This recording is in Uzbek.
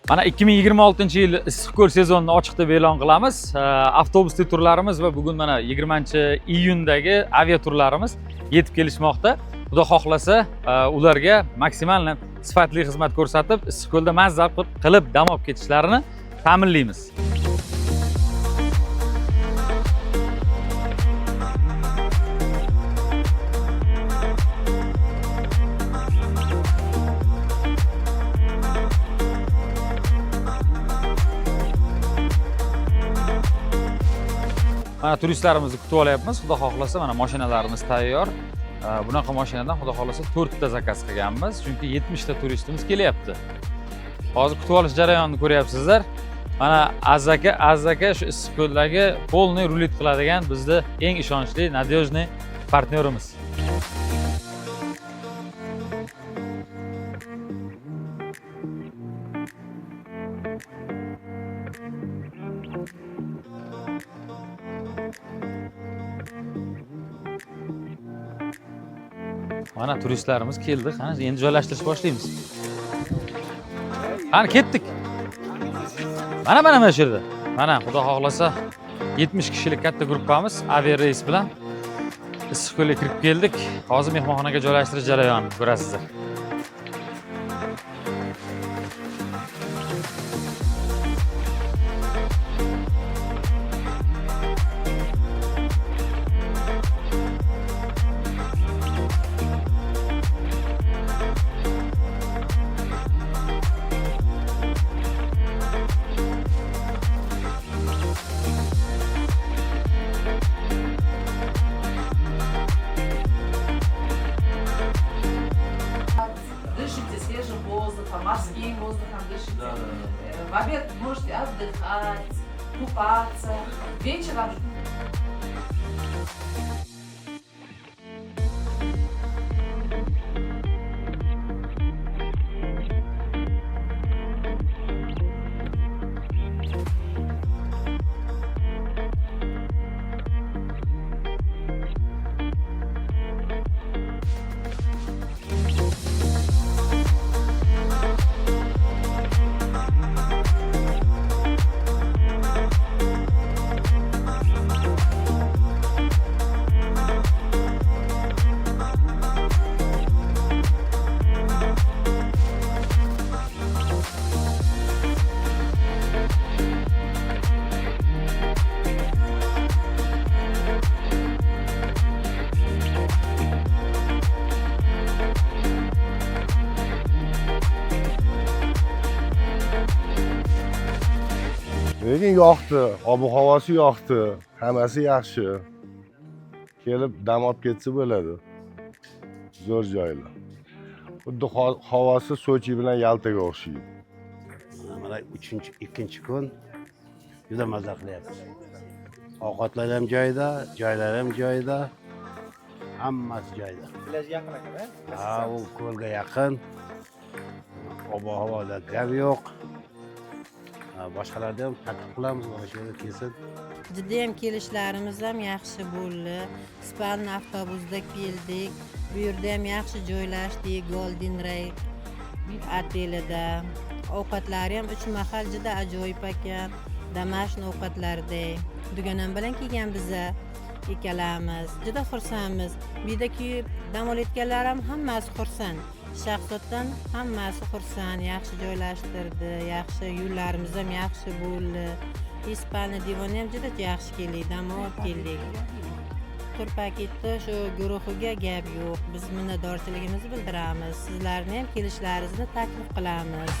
Mana 2026-yil issiqko'l sezonini ochiq deb e'lon qilamiz. Avtobusli turlarimiz va bugun mana 20-iyundagi avia turlarimiz yetib kelishmoqda. Xudo xohlasa, ularga maksimal sifatli xizmat ko'rsatib, issiqko'lda mazza qilib dam olib ketishlarini ta'minlaymiz. Mana turistlarimizni kutib olyapmiz. Xudo xohlasa, mana mashinalarimiz tayyor. Bunaqa mashinadan xudo xohlasa 4 ta zakaz qilganmiz, chunki 70 ta turistimiz kelyapti. Hozir kutib olish jarayonini ko'ryapsizlar. Mana Azaka shu issiqko'ldagi polniy rulet qiladigan bizning eng ishonchli, nadejniy partnyorimiz. Mana turistlarimiz keldi. Qani endi joylashtirish boshlaymiz. Qani ketdik. Mana shu yerda. Mana xudo xohlasa 70 kishilik katta gruppamiz avia reys bilan issiqko'lga kirib keldik. Hozir mehmonxonaga joylashtirish jarayonini ko'rasizlar. Дышите свежим воздухом, морским воздухом дышите. В обед можете отдыхать, купаться. Вечером Lekin yoqdi, ob-havosi yoqdi, hammasi yaxshi. Kelib dam olib ketsa bo'ladi. Zo'r joylar. Xuddi havosi Sochi bilan Yaltaga o'xshaydi. Mana ikkinchi kun juda mazza qilyapmiz. Ovqatlar ham joyida, joylar ham joyida. Hammasi joyida. Plajga yaqin ekan-a? Ha, u ko'lga yaqin. Ob-havoda gap yo'q. Boshqalarga ham taklif qilamiz, mana shu yerga kelsin. Judayam kelishlarimiz ham yaxshi bo'ldi. Span avtobusda keldik. Bu yerda ham yaxshi joylashdik. Golden Ray otelida. Ovqatlari ham 3 mahal juda ajoyib ekan. Damashq ovqatlaridek. Dugonam bilan kelgan biza ikkalamiz. Juda xursandmiz. Bu yerda kelib dam olayotganlar ham hammasi xursand. Shaxsotdan hammasi xursand, yaxshi joylashtirdi, yaxshi yo'llarimiz ham yaxshi bo'ldi. Ispaniya divoni ham juda yaxshi keldik, dam olib keldik. Tur paketda shu guruhiga gap yo'q. Biz minnatdorchiligimizni bildiramiz. Sizlarni ham kelishlaringizni taklif qilamiz.